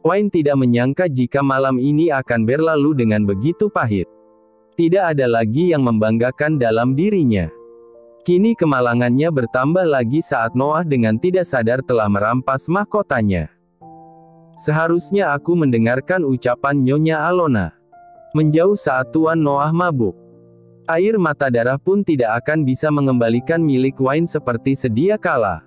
Wayne tidak menyangka jika malam ini akan berlalu dengan begitu pahit. Tidak ada lagi yang membanggakan dalam dirinya. Kini kemalangannya bertambah lagi saat Noah dengan tidak sadar telah merampas mahkotanya. Seharusnya aku mendengarkan ucapan Nyonya Alona. Menjauh saat Tuan Noah mabuk. Air mata darah pun tidak akan bisa mengembalikan milik Wayne seperti sedia kala.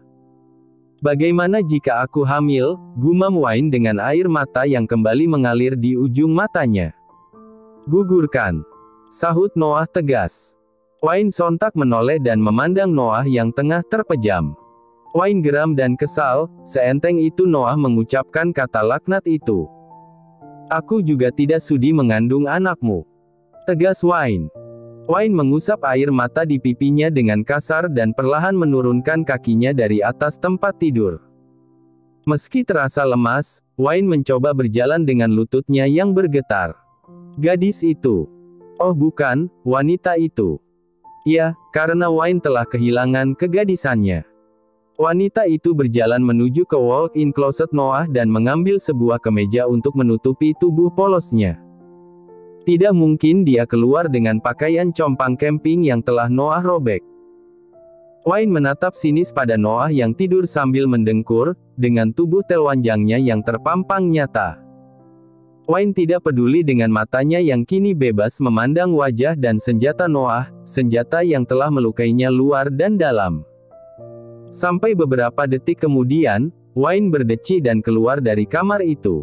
Bagaimana jika aku hamil, gumam Wayne dengan air mata yang kembali mengalir di ujung matanya. Gugurkan, sahut Noah tegas. Wayne sontak menoleh dan memandang Noah yang tengah terpejam. Wayne geram dan kesal, seenteng itu Noah mengucapkan kata laknat itu. Aku juga tidak sudi mengandung anakmu. Tegas Wayne. Wayne mengusap air mata di pipinya dengan kasar dan perlahan menurunkan kakinya dari atas tempat tidur. Meski terasa lemas, Wayne mencoba berjalan dengan lututnya yang bergetar. Gadis itu. Oh bukan, wanita itu. Ya, karena Wayne telah kehilangan kegadisannya. Wanita itu berjalan menuju ke walk-in closet Noah dan mengambil sebuah kemeja untuk menutupi tubuh polosnya. Tidak mungkin dia keluar dengan pakaian compang camping yang telah Noah robek. Wayne menatap sinis pada Noah yang tidur sambil mendengkur, dengan tubuh telanjangnya yang terpampang nyata. Wayne tidak peduli dengan matanya yang kini bebas memandang wajah dan senjata Noah, senjata yang telah melukainya luar dan dalam. Sampai beberapa detik kemudian, Wayne berdeci dan keluar dari kamar itu.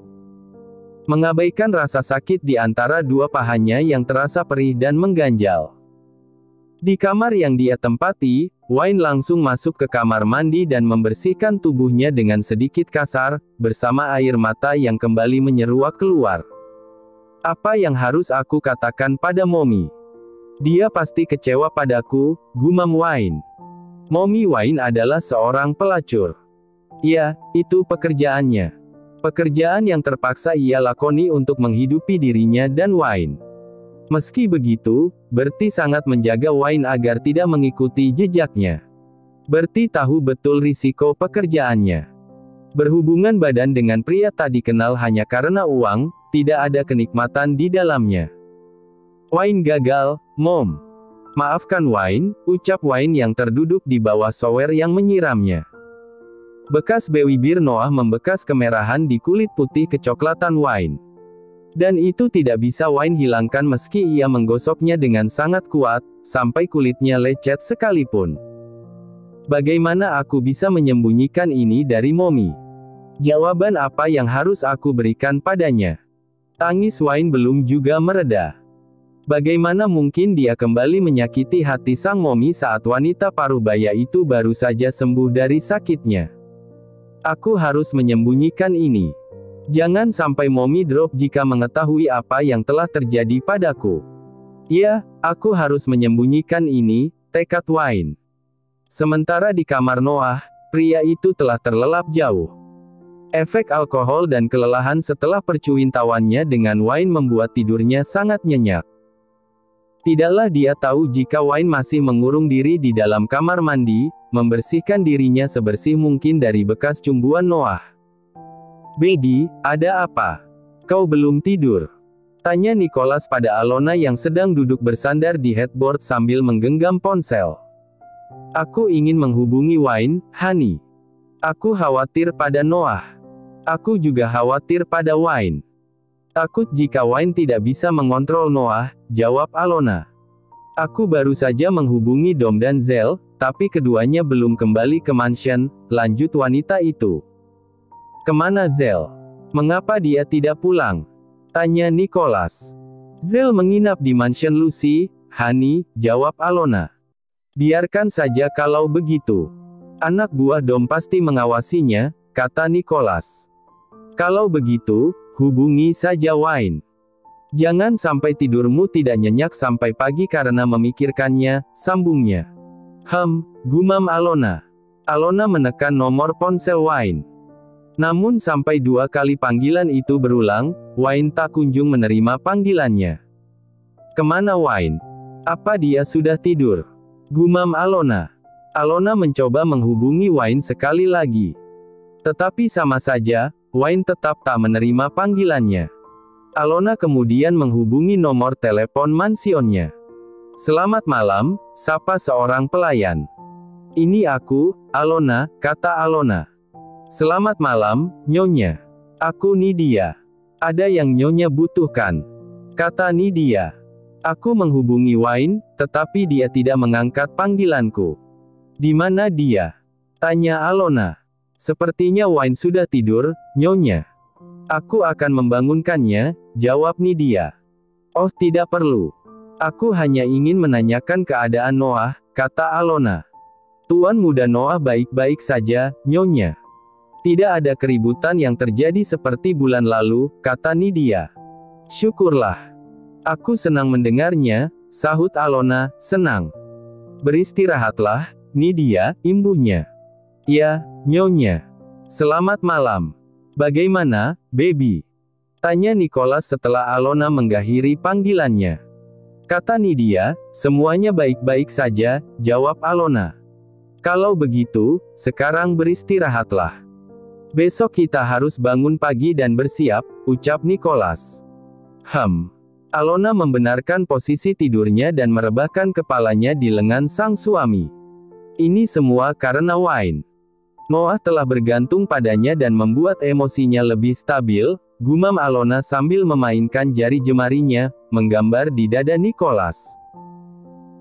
Mengabaikan rasa sakit di antara dua pahanya yang terasa perih dan mengganjal. Di kamar yang dia tempati, Wayne langsung masuk ke kamar mandi dan membersihkan tubuhnya dengan sedikit kasar, bersama air mata yang kembali menyeruak keluar. Apa yang harus aku katakan pada Mommy? Dia pasti kecewa padaku, gumam Wayne. Mommy Wayne adalah seorang pelacur. Ya, itu pekerjaannya. Pekerjaan yang terpaksa ia lakoni untuk menghidupi dirinya dan Wayne. Meski begitu, Bertie sangat menjaga Wayne agar tidak mengikuti jejaknya. Bertie tahu betul risiko pekerjaannya. Berhubungan badan dengan pria tak dikenal hanya karena uang, tidak ada kenikmatan di dalamnya. Wayne gagal, Mom. Maafkan Wayne, ucap Wayne yang terduduk di bawah shower yang menyiramnya. Bekas bibir Noah membekas kemerahan di kulit putih kecoklatan Wayne. Dan itu tidak bisa Wayne hilangkan meski ia menggosoknya dengan sangat kuat, sampai kulitnya lecet sekalipun. Bagaimana aku bisa menyembunyikan ini dari Mommy? Jawaban apa yang harus aku berikan padanya? Tangis Wayne belum juga mereda. Bagaimana mungkin dia kembali menyakiti hati sang Mommy saat wanita parubaya itu baru saja sembuh dari sakitnya? Aku harus menyembunyikan ini. Jangan sampai Mommy drop jika mengetahui apa yang telah terjadi padaku. Ya, aku harus menyembunyikan ini, tekad Wayne. Sementara di kamar Noah, pria itu telah terlelap jauh. Efek alkohol dan kelelahan setelah percuintawannya dengan Wayne membuat tidurnya sangat nyenyak. Tidaklah dia tahu jika Wayne masih mengurung diri di dalam kamar mandi, membersihkan dirinya sebersih mungkin dari bekas cumbuan Noah. Baby, ada apa? Kau belum tidur? Tanya Nicholas pada Alona yang sedang duduk bersandar di headboard sambil menggenggam ponsel. Aku ingin menghubungi Wayne, Honey. Aku khawatir pada Noah. Aku juga khawatir pada Wayne. Takut jika Wayne tidak bisa mengontrol Noah, jawab Alona. Aku baru saja menghubungi Dom dan Zell, tapi keduanya belum kembali ke mansion, lanjut wanita itu. Kemana Zell? Mengapa dia tidak pulang? Tanya Nicholas. Zell menginap di mansion Lucy, Honey, jawab Alona. Biarkan saja kalau begitu. Anak buah Dom pasti mengawasinya, kata Nicholas. Kalau begitu, hubungi saja Wayne. Jangan sampai tidurmu tidak nyenyak sampai pagi karena memikirkannya, sambungnya. Gumam Alona. Alona menekan nomor ponsel Wayne. Namun sampai 2 kali panggilan itu berulang, Wayne tak kunjung menerima panggilannya. Kemana Wayne? Apa dia sudah tidur? Gumam Alona. Alona mencoba menghubungi Wayne sekali lagi. Tetapi sama saja, Wayne tetap tak menerima panggilannya. Alona kemudian menghubungi nomor telepon mansionnya. "Selamat malam," sapa seorang pelayan. "Ini aku, Alona," kata Alona. "Selamat malam, Nyonya. Aku Nidia. Ada yang Nyonya butuhkan?" kata Nidia. "Aku menghubungi Wayne, tetapi dia tidak mengangkat panggilanku." "Di mana dia?" tanya Alona. "Sepertinya Wayne sudah tidur, Nyonya." "Aku akan membangunkannya," jawab Nidia. "Oh, tidak perlu. Aku hanya ingin menanyakan keadaan Noah," kata Alona. "Tuan muda Noah baik-baik saja, Nyonya. Tidak ada keributan yang terjadi seperti bulan lalu," kata Nidia. "Syukurlah. Aku senang mendengarnya," sahut Alona, senang. "Beristirahatlah, Nidia," imbuhnya. "Ya, Nyonya. Selamat malam. Bagaimana, Baby?" tanya Nicholas setelah Alona mengakhiri panggilannya. Kata Nidia, "Semuanya baik-baik saja," jawab Alona. "Kalau begitu, sekarang beristirahatlah. Besok kita harus bangun pagi dan bersiap," ucap Nicholas. Alona membenarkan posisi tidurnya dan merebahkan kepalanya di lengan sang suami. Ini semua karena Wayne. Noah telah bergantung padanya dan membuat emosinya lebih stabil, gumam Alona sambil memainkan jari jemarinya, menggambar di dada Nicholas.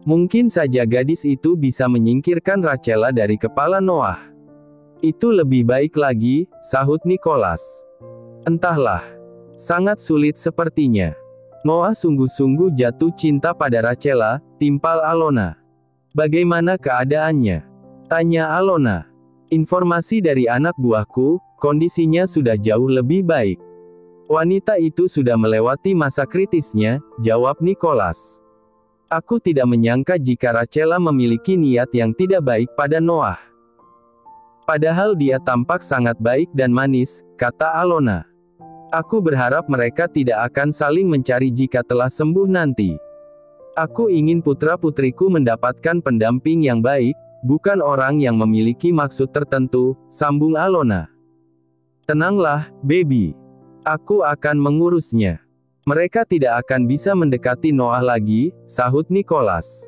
"Mungkin saja gadis itu bisa menyingkirkan Rachela dari kepala Noah. Itu lebih baik lagi," sahut Nicholas. "Entahlah. Sangat sulit sepertinya. Noah sungguh-sungguh jatuh cinta pada Rachela," timpal Alona. "Bagaimana keadaannya?" tanya Alona. "Informasi dari anak buahku, kondisinya sudah jauh lebih baik. Wanita itu sudah melewati masa kritisnya," jawab Nicholas. "Aku tidak menyangka jika Rachela memiliki niat yang tidak baik pada Noah. Padahal dia tampak sangat baik dan manis," kata Alona. "Aku berharap mereka tidak akan saling mencari jika telah sembuh nanti. Aku ingin putra-putriku mendapatkan pendamping yang baik, bukan orang yang memiliki maksud tertentu," sambung Alona. "Tenanglah, Baby. Aku akan mengurusnya. Mereka tidak akan bisa mendekati Noah lagi," sahut Nicholas.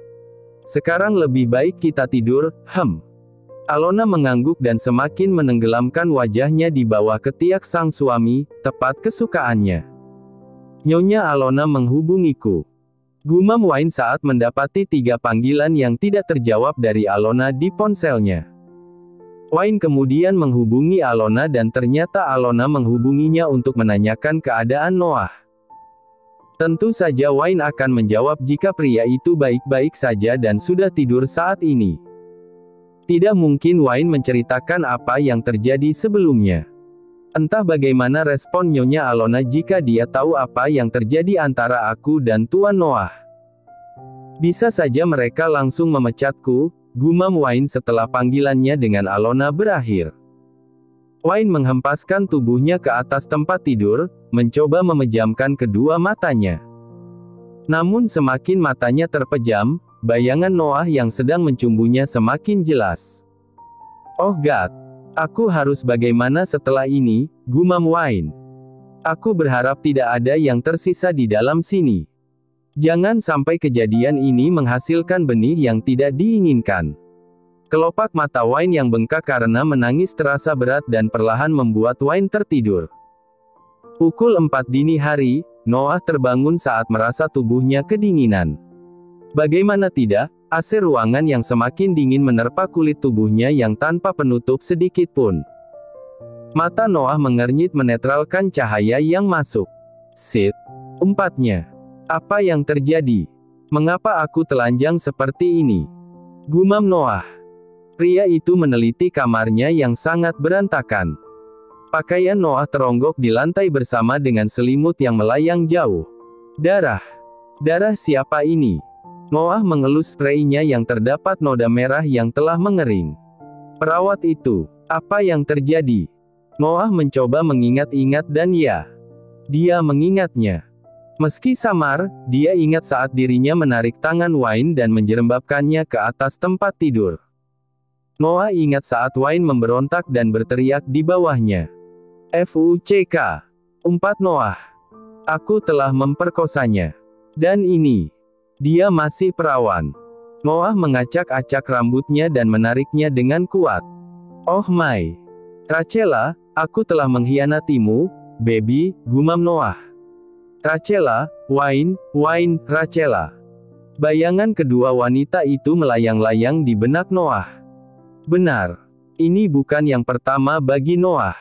"Sekarang lebih baik kita tidur." Alona mengangguk dan semakin menenggelamkan wajahnya di bawah ketiak sang suami, tepat kesukaannya. "Nyonya Alona menghubungiku," gumam Wayne saat mendapati 3 panggilan yang tidak terjawab dari Alona di ponselnya. Wayne kemudian menghubungi Alona dan ternyata Alona menghubunginya untuk menanyakan keadaan Noah. Tentu saja Wayne akan menjawab jika pria itu baik-baik saja dan sudah tidur saat ini. Tidak mungkin Wayne menceritakan apa yang terjadi sebelumnya. Entah bagaimana respon Nyonya Alona jika dia tahu apa yang terjadi antara aku dan Tuan Noah. "Bisa saja mereka langsung memecatku," gumam Wayne setelah panggilannya dengan Alona berakhir. Wayne menghempaskan tubuhnya ke atas tempat tidur, mencoba memejamkan kedua matanya. Namun semakin matanya terpejam, bayangan Noah yang sedang mencumbunya semakin jelas. "Oh God. Aku harus bagaimana setelah ini," gumam Wayne. "Aku berharap tidak ada yang tersisa di dalam sini. Jangan sampai kejadian ini menghasilkan benih yang tidak diinginkan." Kelopak mata Wayne yang bengkak karena menangis terasa berat dan perlahan membuat Wayne tertidur. Pukul 4 dini hari, Noah terbangun saat merasa tubuhnya kedinginan. Bagaimana tidak, AC ruangan yang semakin dingin menerpa kulit tubuhnya yang tanpa penutup sedikit pun. Mata Noah mengernyit menetralkan cahaya yang masuk. "Sid," umpatnya. "Apa yang terjadi? Mengapa aku telanjang seperti ini?" gumam Noah. Pria itu meneliti kamarnya yang sangat berantakan. Pakaian Noah teronggok di lantai bersama dengan selimut yang melayang jauh. Darah. Darah siapa ini? Noah mengelus spraynya yang terdapat noda merah yang telah mengering. Perawat itu. Apa yang terjadi? Noah mencoba mengingat-ingat dan ya. Dia mengingatnya. Meski samar, dia ingat saat dirinya menarik tangan Wayne dan menjerembabkannya ke atas tempat tidur. Noah ingat saat Wayne memberontak dan berteriak di bawahnya. FUCK. 4 Noah. Aku telah memperkosanya. Dan ini. Dia masih perawan. Noah mengacak-acak rambutnya dan menariknya dengan kuat. Oh my. Rachela, aku telah mengkhianatimu, baby, gumam Noah. Rachela, Wayne, Rachela. Bayangan kedua wanita itu melayang-layang di benak Noah. Benar. Ini bukan yang pertama bagi Noah.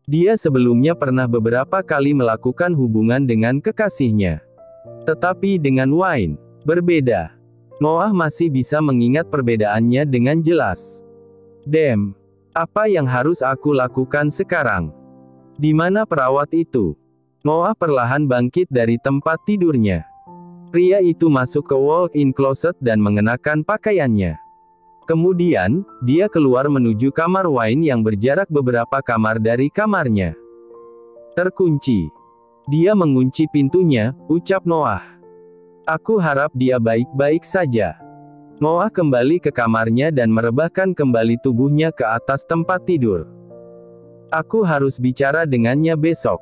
Dia sebelumnya pernah beberapa kali melakukan hubungan dengan kekasihnya. Tetapi dengan Wayne, berbeda. Noah masih bisa mengingat perbedaannya dengan jelas. Damn. Apa yang harus aku lakukan sekarang? Di mana perawat itu? Noah perlahan bangkit dari tempat tidurnya. Pria itu masuk ke walk-in closet dan mengenakan pakaiannya. Kemudian, dia keluar menuju kamar Wayne yang berjarak beberapa kamar dari kamarnya. Terkunci. Dia mengunci pintunya, ucap Noah. Aku harap dia baik-baik saja. Noah kembali ke kamarnya dan merebahkan kembali tubuhnya ke atas tempat tidur. Aku harus bicara dengannya besok.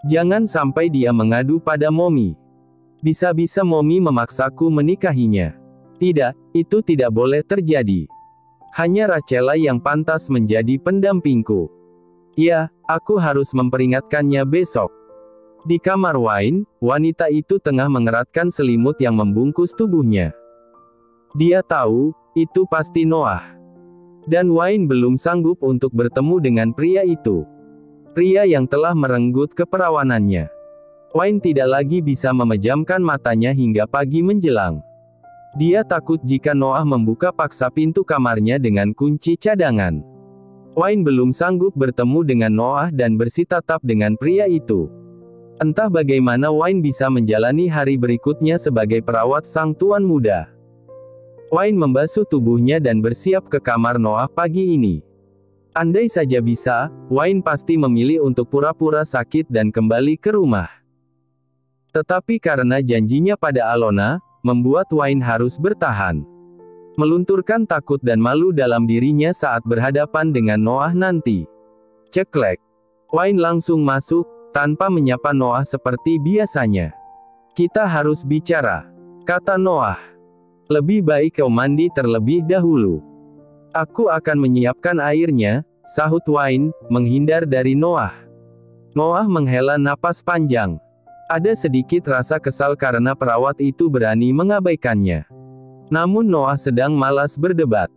Jangan sampai dia mengadu pada Mommy. Bisa-bisa Mommy memaksaku menikahinya. Tidak, itu tidak boleh terjadi. Hanya Rachela yang pantas menjadi pendampingku. Ya, aku harus memperingatkannya besok. Di kamar Wayne, wanita itu tengah mengeratkan selimut yang membungkus tubuhnya. Dia tahu, itu pasti Noah. Dan Wayne belum sanggup untuk bertemu dengan pria itu. Pria yang telah merenggut keperawanannya. Wayne tidak lagi bisa memejamkan matanya hingga pagi menjelang. Dia takut jika Noah membuka paksa pintu kamarnya dengan kunci cadangan. Wayne belum sanggup bertemu dengan Noah dan bersitatap dengan pria itu. Entah bagaimana Wayne bisa menjalani hari berikutnya sebagai perawat sang tuan muda. Wayne membasuh tubuhnya dan bersiap ke kamar Noah pagi ini. Andai saja bisa, Wayne pasti memilih untuk pura-pura sakit dan kembali ke rumah. Tetapi karena janjinya pada Alona, membuat Wayne harus bertahan. Melunturkan takut dan malu dalam dirinya saat berhadapan dengan Noah nanti. Ceklek. Wayne langsung masuk, tanpa menyapa Noah seperti biasanya. Kita harus bicara, kata Noah. Lebih baik kau mandi terlebih dahulu. Aku akan menyiapkan airnya, sahut Wayne, menghindar dari Noah. Noah menghela napas panjang. Ada sedikit rasa kesal karena perawat itu berani mengabaikannya. Namun Noah sedang malas berdebat.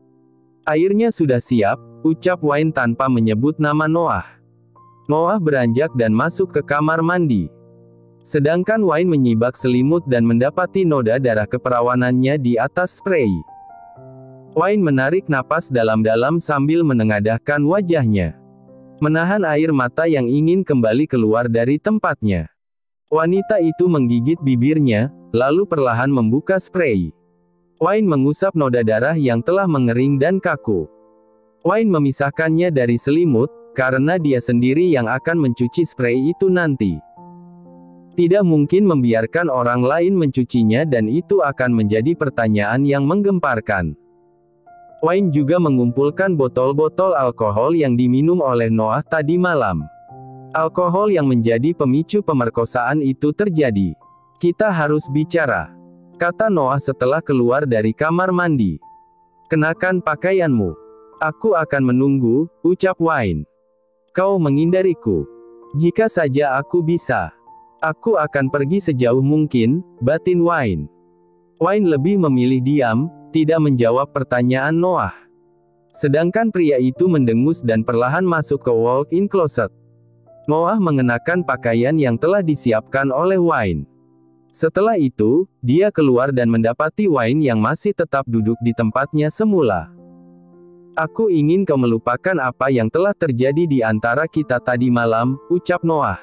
Airnya sudah siap, ucap Wayne tanpa menyebut nama Noah. Noah beranjak dan masuk ke kamar mandi. Sedangkan Wayne menyibak selimut dan mendapati noda darah keperawanannya di atas spray. Wayne menarik napas dalam-dalam sambil menengadahkan wajahnya. Menahan air mata yang ingin kembali keluar dari tempatnya. Wanita itu menggigit bibirnya, lalu perlahan membuka spray. Wayne mengusap noda darah yang telah mengering dan kaku. Wayne memisahkannya dari selimut, karena dia sendiri yang akan mencuci spray itu nanti. Tidak mungkin membiarkan orang lain mencucinya dan itu akan menjadi pertanyaan yang menggemparkan. Wayne juga mengumpulkan botol-botol alkohol yang diminum oleh Noah tadi malam. Alkohol yang menjadi pemicu pemerkosaan itu terjadi. Kita harus bicara, kata Noah setelah keluar dari kamar mandi. Kenakan pakaianmu. Aku akan menunggu, ucap Wayne. Kau menghindariku. Jika saja aku bisa. Aku akan pergi sejauh mungkin, batin Wayne. Wayne lebih memilih diam, tidak menjawab pertanyaan Noah. Sedangkan pria itu mendengus dan perlahan masuk ke walk-in closet. Noah mengenakan pakaian yang telah disiapkan oleh Wayne. Setelah itu, dia keluar dan mendapati Wayne yang masih tetap duduk di tempatnya semula. Aku ingin kau melupakan apa yang telah terjadi di antara kita tadi malam, ucap Noah.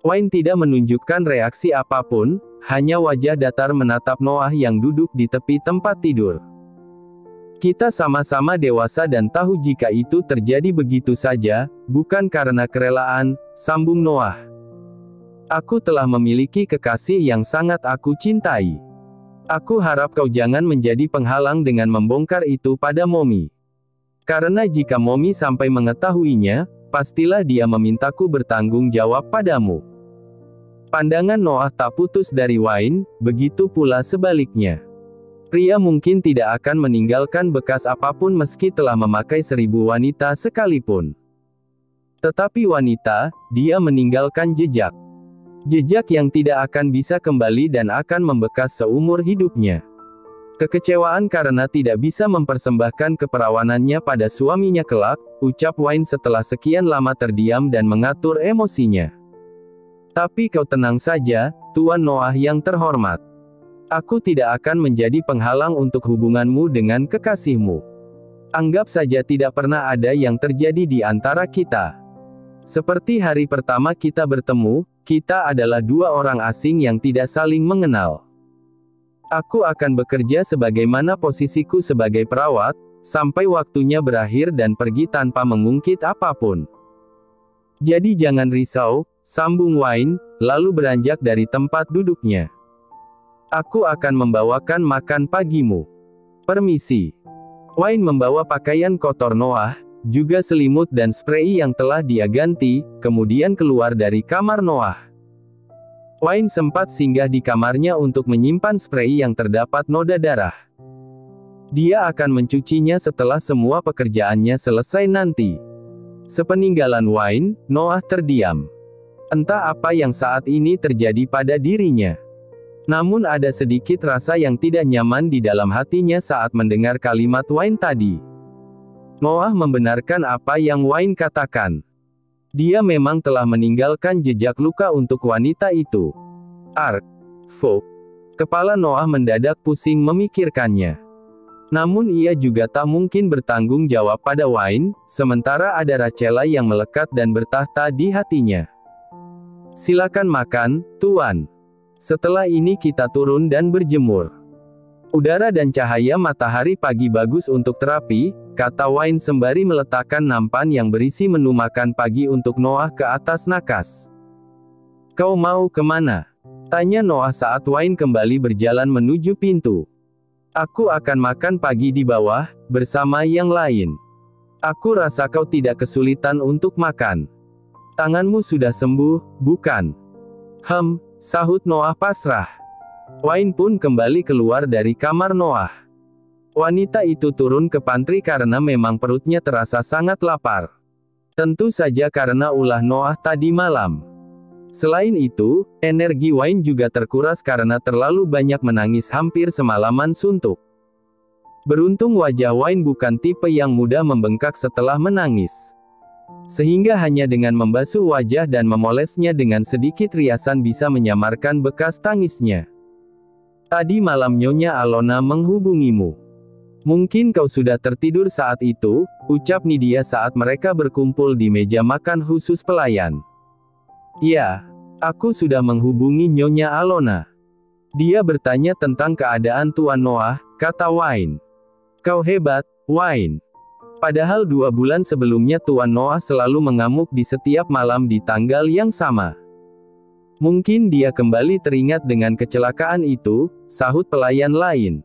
Wayne tidak menunjukkan reaksi apapun, hanya wajah datar menatap Noah yang duduk di tepi tempat tidur. Kita sama-sama dewasa dan tahu jika itu terjadi begitu saja, bukan karena kerelaan, sambung Noah. Aku telah memiliki kekasih yang sangat aku cintai. Aku harap kau jangan menjadi penghalang dengan membongkar itu pada Momi. Karena jika Momi sampai mengetahuinya, pastilah dia memintaku bertanggung jawab padamu. Pandangan Noah tak putus dari Wayne, begitu pula sebaliknya. Pria mungkin tidak akan meninggalkan bekas apapun meski telah memakai 1000 wanita sekalipun. Tetapi wanita, dia meninggalkan jejak. Jejak yang tidak akan bisa kembali dan akan membekas seumur hidupnya. Kekecewaan karena tidak bisa mempersembahkan keperawanannya pada suaminya kelak, ucap Wayne setelah sekian lama terdiam dan mengatur emosinya. Tapi kau tenang saja, Tuan Noah yang terhormat. Aku tidak akan menjadi penghalang untuk hubunganmu dengan kekasihmu. Anggap saja tidak pernah ada yang terjadi di antara kita. Seperti hari pertama kita bertemu, kita adalah dua orang asing yang tidak saling mengenal. Aku akan bekerja sebagaimana posisiku sebagai perawat, sampai waktunya berakhir dan pergi tanpa mengungkit apapun. Jadi jangan risau, sambung Wayne, lalu beranjak dari tempat duduknya. Aku akan membawakan makan pagimu. Permisi. Wayne membawa pakaian kotor Noah, juga selimut dan sprei yang telah dia ganti, kemudian keluar dari kamar Noah. Wayne sempat singgah di kamarnya untuk menyimpan sprei yang terdapat noda darah. Dia akan mencucinya setelah semua pekerjaannya selesai nanti. Sepeninggalan Wayne, Noah terdiam. Entah apa yang saat ini terjadi pada dirinya. Namun ada sedikit rasa yang tidak nyaman di dalam hatinya saat mendengar kalimat Wayne tadi. Noah membenarkan apa yang Wayne katakan. Dia memang telah meninggalkan jejak luka untuk wanita itu. Fuck. Kepala Noah mendadak pusing memikirkannya. Namun ia juga tak mungkin bertanggung jawab pada Wayne, sementara ada Rachela yang melekat dan bertahta di hatinya. Silakan makan, Tuan. Setelah ini kita turun dan berjemur. Udara dan cahaya matahari pagi bagus untuk terapi, kata Wayne sembari meletakkan nampan yang berisi menu makan pagi untuk Noah ke atas nakas. Kau mau kemana? Tanya Noah saat Wayne kembali berjalan menuju pintu. Aku akan makan pagi di bawah, bersama yang lain. Aku rasa kau tidak kesulitan untuk makan. Tanganmu sudah sembuh, bukan? Sahut Noah pasrah. Wayne pun kembali keluar dari kamar Noah. Wanita itu turun ke pantry karena memang perutnya terasa sangat lapar. Tentu saja karena ulah Noah tadi malam. Selain itu, energi Wayne juga terkuras karena terlalu banyak menangis hampir semalaman suntuk. Beruntung wajah Wayne bukan tipe yang mudah membengkak setelah menangis. Sehingga hanya dengan membasuh wajah dan memolesnya dengan sedikit riasan bisa menyamarkan bekas tangisnya. Tadi malam Nyonya Alona menghubungimu. Mungkin kau sudah tertidur saat itu, ucap Nidia saat mereka berkumpul di meja makan khusus pelayan. Ya, aku sudah menghubungi Nyonya Alona. Dia bertanya tentang keadaan Tuan Noah, kata Wayne. Kau hebat, Wayne. Padahal 2 bulan sebelumnya Tuan Noah selalu mengamuk di setiap malam di tanggal yang sama. Mungkin dia kembali teringat dengan kecelakaan itu, sahut pelayan lain.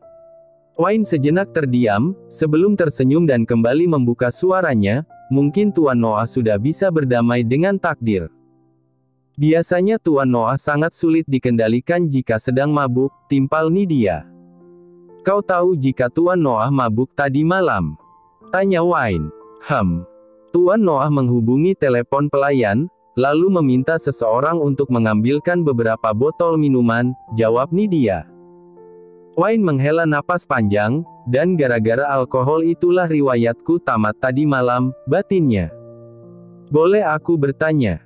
Wayne sejenak terdiam, sebelum tersenyum dan kembali membuka suaranya, mungkin Tuan Noah sudah bisa berdamai dengan takdir. Biasanya Tuan Noah sangat sulit dikendalikan jika sedang mabuk, timpal Nidia. Kau tahu jika Tuan Noah mabuk tadi malam? Tanya Wayne. Tuan Noah menghubungi telepon pelayan, lalu meminta seseorang untuk mengambilkan beberapa botol minuman, jawab Nidia. Wayne menghela napas panjang, dan gara-gara alkohol itulah riwayatku tamat tadi malam, batinnya. Boleh aku bertanya?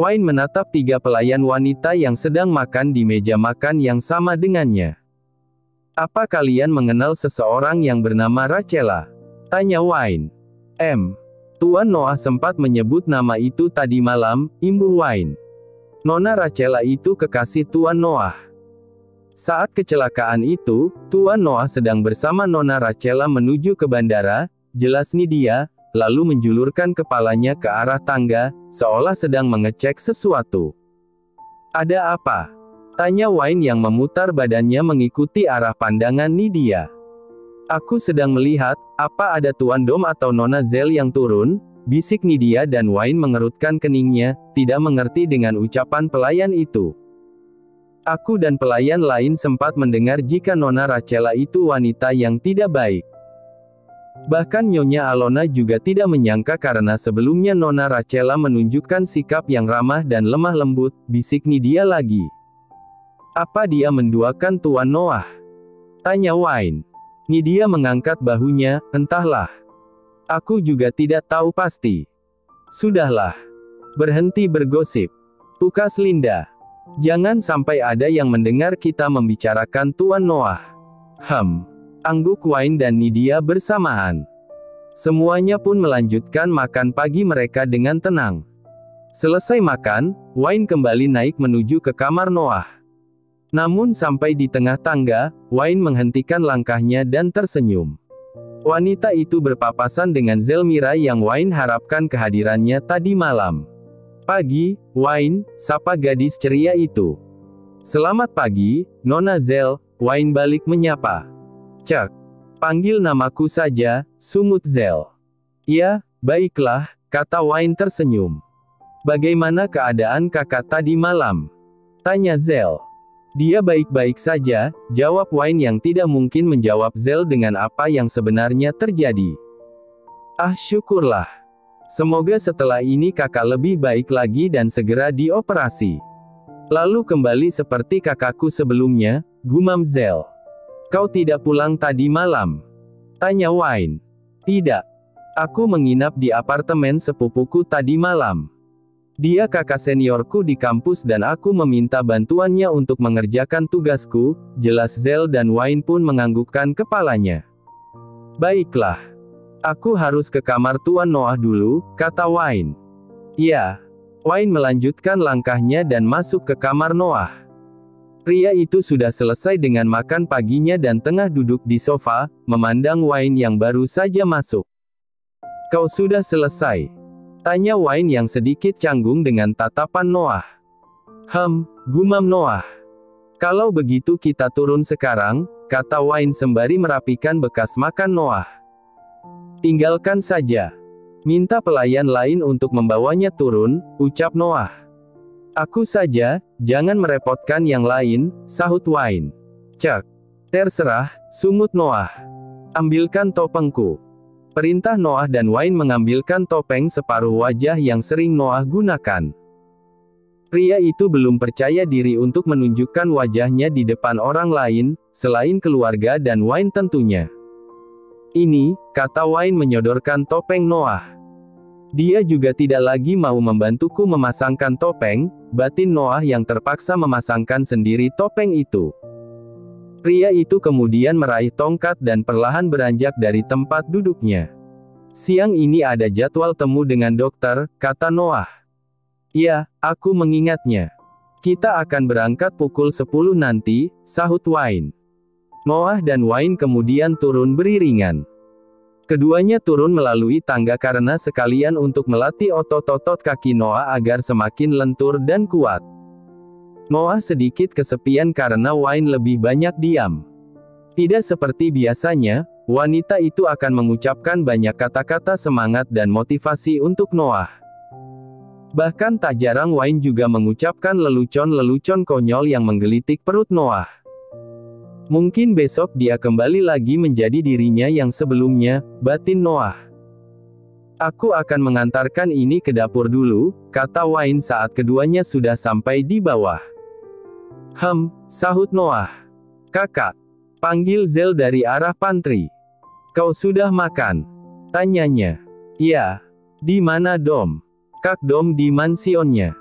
Wayne menatap 3 pelayan wanita yang sedang makan di meja makan yang sama dengannya. Apa kalian mengenal seseorang yang bernama Rachela? Tanya Wayne. Tuan Noah sempat menyebut nama itu tadi malam, imbuh Wayne. Nona Rachela itu kekasih Tuan Noah. Saat kecelakaan itu, Tuan Noah sedang bersama Nona Rachela menuju ke bandara, jelas Nidia, lalu menjulurkan kepalanya ke arah tangga, seolah sedang mengecek sesuatu. Ada apa? Tanya Wayne yang memutar badannya mengikuti arah pandangan Nidia. Aku sedang melihat, apa ada Tuan Dom atau Nona Zell yang turun? Bisik Nidia dan Wayne mengerutkan keningnya, tidak mengerti dengan ucapan pelayan itu. Aku dan pelayan lain sempat mendengar jika Nona Rachela itu wanita yang tidak baik. Bahkan Nyonya Alona juga tidak menyangka karena sebelumnya Nona Rachela menunjukkan sikap yang ramah dan lemah lembut, bisik Nidia lagi. Apa dia menduakan Tuan Noah? Tanya Wayne. Nidia mengangkat bahunya, entahlah. Aku juga tidak tahu pasti. Sudahlah. Berhenti bergosip. Tukas Linda. Jangan sampai ada yang mendengar kita membicarakan Tuan Noah. Angguk Wayne dan Nidia bersamaan. Semuanya pun melanjutkan makan pagi mereka dengan tenang. Selesai makan, Wayne kembali naik menuju ke kamar Noah. Namun sampai di tengah tangga, Wayne menghentikan langkahnya dan tersenyum. Wanita itu berpapasan dengan Zelmira yang Wayne harapkan kehadirannya tadi malam. Pagi, Wayne, sapa gadis ceria itu. Selamat pagi, Nona Zell, Wayne balik menyapa. Cek. Panggil namaku saja, sungut Zell. Ya, baiklah, kata Wayne tersenyum. Bagaimana keadaan kakak tadi malam? Tanya Zell. Dia baik-baik saja, jawab Wayne yang tidak mungkin menjawab Zell dengan apa yang sebenarnya terjadi. Ah syukurlah. Semoga setelah ini kakak lebih baik lagi dan segera dioperasi. Lalu kembali seperti kakakku sebelumnya, gumam Zell. Kau tidak pulang tadi malam? Tanya Wayne. Tidak. Aku menginap di apartemen sepupuku tadi malam. Dia kakak seniorku di kampus dan aku meminta bantuannya untuk mengerjakan tugasku, jelas Zell dan Wayne pun menganggukkan kepalanya. Baiklah. Aku harus ke kamar Tuan Noah dulu, kata Wayne. Ya. Wayne melanjutkan langkahnya dan masuk ke kamar Noah. Pria itu sudah selesai dengan makan paginya dan tengah duduk di sofa, memandang Wayne yang baru saja masuk. Kau sudah selesai? Tanya Wayne yang sedikit canggung dengan tatapan Noah. Gumam Noah. Kalau begitu kita turun sekarang, kata Wayne sembari merapikan bekas makan Noah. Tinggalkan saja. Minta pelayan lain untuk membawanya turun, ucap Noah. Aku saja, jangan merepotkan yang lain, sahut Wayne. Cek. Terserah, sungut Noah. Ambilkan topengku. Perintah Noah dan Wayne mengambilkan topeng separuh wajah yang sering Noah gunakan. Pria itu belum percaya diri untuk menunjukkan wajahnya di depan orang lain, selain keluarga dan Wayne tentunya. Ini, kata Wayne menyodorkan topeng Noah. Dia juga tidak lagi mau membantuku memasangkan topeng, batin Noah yang terpaksa memasangkan sendiri topeng itu. Pria itu kemudian meraih tongkat dan perlahan beranjak dari tempat duduknya. Siang ini ada jadwal temu dengan dokter, kata Noah. Ya, aku mengingatnya. Kita akan berangkat pukul 10 nanti, sahut Wayne. Noah dan Wayne kemudian turun beriringan. Keduanya turun melalui tangga karena sekalian untuk melatih otot-otot kaki Noah agar semakin lentur dan kuat. Noah sedikit kesepian karena Wayne lebih banyak diam. Tidak seperti biasanya, wanita itu akan mengucapkan banyak kata-kata semangat dan motivasi untuk Noah. Bahkan tak jarang Wayne juga mengucapkan lelucon-lelucon konyol yang menggelitik perut Noah. Mungkin besok dia kembali lagi menjadi dirinya yang sebelumnya, batin Noah. Aku akan mengantarkan ini ke dapur dulu, kata Wayne saat keduanya sudah sampai di bawah. Sahut Noah. Kakak. Panggil Zell dari arah pantry. Kau sudah makan? Tanyanya. Ya. Di mana Dom? Kak Dom di mansionnya.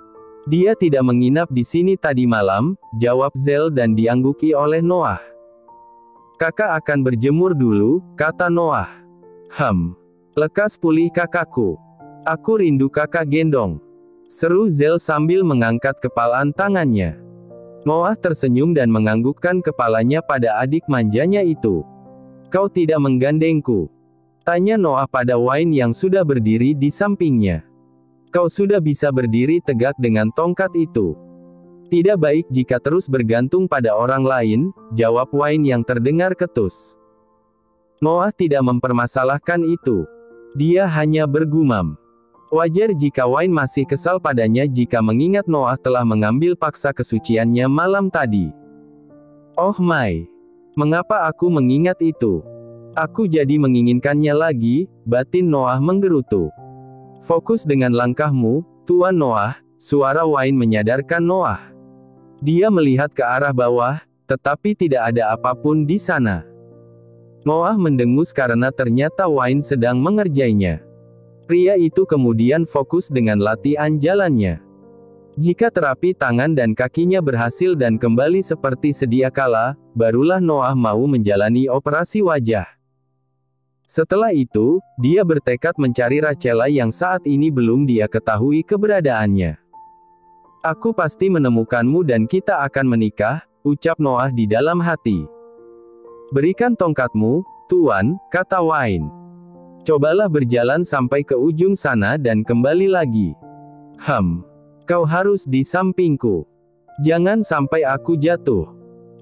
Dia tidak menginap di sini tadi malam, jawab Zell dan diangguki oleh Noah. Kakak akan berjemur dulu, kata Noah. Lekas pulih kakakku. Aku rindu kakak gendong. Seru Zell sambil mengangkat kepalan tangannya. Noah tersenyum dan menganggukkan kepalanya pada adik manjanya itu. Kau tidak menggandengku? Tanya Noah pada Wayne yang sudah berdiri di sampingnya. Kau sudah bisa berdiri tegak dengan tongkat itu. Tidak baik jika terus bergantung pada orang lain, jawab Wayne yang terdengar ketus. Noah tidak mempermasalahkan itu. Dia hanya bergumam. Wajar jika Wayne masih kesal padanya jika mengingat Noah telah mengambil paksa kesuciannya malam tadi. Oh my. Mengapa aku mengingat itu? Aku jadi menginginkannya lagi, batin Noah menggerutu. Fokus dengan langkahmu, Tuan Noah, suara Wayne menyadarkan Noah. Dia melihat ke arah bawah, tetapi tidak ada apapun di sana. Noah mendengus karena ternyata Wayne sedang mengerjainya. Pria itu kemudian fokus dengan latihan jalannya. Jika terapi tangan dan kakinya berhasil dan kembali seperti sedia kala, barulah Noah mau menjalani operasi wajah. Setelah itu, dia bertekad mencari Rachel yang saat ini belum dia ketahui keberadaannya. Aku pasti menemukanmu dan kita akan menikah, ucap Noah di dalam hati. Berikan tongkatmu, Tuan, kata Wayne. Cobalah berjalan sampai ke ujung sana dan kembali lagi. Kau harus di sampingku. Jangan sampai aku jatuh.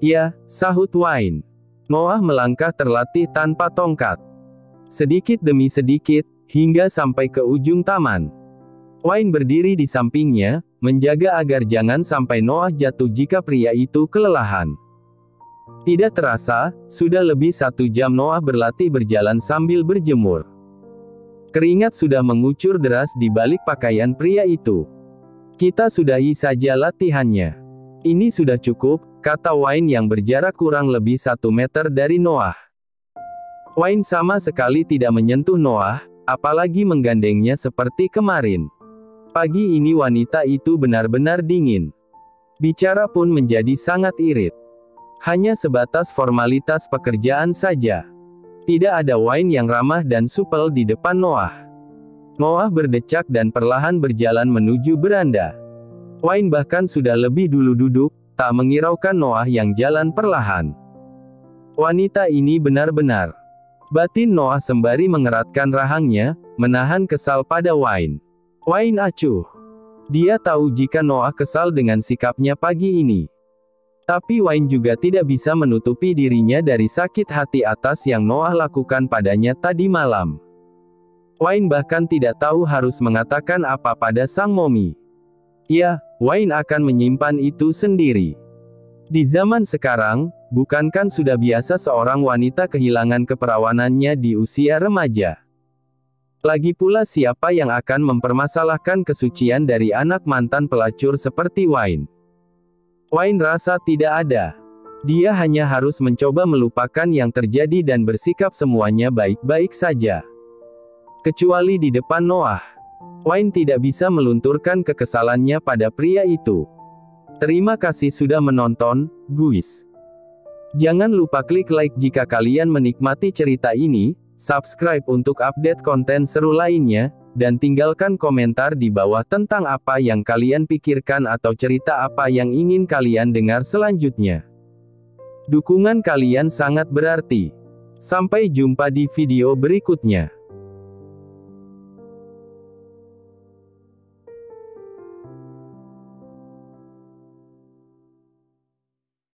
Ya, sahut Wayne. Noah melangkah terlatih tanpa tongkat. Sedikit demi sedikit, hingga sampai ke ujung taman. Wayne berdiri di sampingnya, menjaga agar jangan sampai Noah jatuh jika pria itu kelelahan. Tidak terasa, sudah lebih 1 jam Noah berlatih berjalan sambil berjemur. Keringat sudah mengucur deras di balik pakaian pria itu. Kita sudahi saja latihannya. Ini sudah cukup, kata Wayne yang berjarak kurang lebih 1 meter dari Noah. Wayne sama sekali tidak menyentuh Noah, apalagi menggandengnya seperti kemarin. Pagi ini wanita itu benar-benar dingin. Bicara pun menjadi sangat irit. Hanya sebatas formalitas pekerjaan saja. Tidak ada Wayne yang ramah dan supel di depan Noah. Noah berdecak dan perlahan berjalan menuju beranda. Wayne bahkan sudah lebih dulu duduk, tak mengiraukan Noah yang jalan perlahan. Wanita ini benar-benar. Batin Noah sembari mengeratkan rahangnya, menahan kesal pada Wayne. Wayne acuh. Dia tahu jika Noah kesal dengan sikapnya pagi ini. Tapi Wayne juga tidak bisa menutupi dirinya dari sakit hati atas yang Noah lakukan padanya tadi malam. Wayne bahkan tidak tahu harus mengatakan apa pada sang momi. Ya, Wayne akan menyimpan itu sendiri. Di zaman sekarang, bukankah sudah biasa seorang wanita kehilangan keperawanannya di usia remaja? Lagi pula siapa yang akan mempermasalahkan kesucian dari anak mantan pelacur seperti Wayne? Wayne rasa tidak ada. Dia hanya harus mencoba melupakan yang terjadi dan bersikap semuanya baik-baik saja. Kecuali di depan Noah. Wayne tidak bisa melunturkan kekesalannya pada pria itu. Terima kasih sudah menonton, guys. Jangan lupa klik like jika kalian menikmati cerita ini, subscribe untuk update konten seru lainnya, dan tinggalkan komentar di bawah tentang apa yang kalian pikirkan atau cerita apa yang ingin kalian dengar selanjutnya. Dukungan kalian sangat berarti. Sampai jumpa di video berikutnya.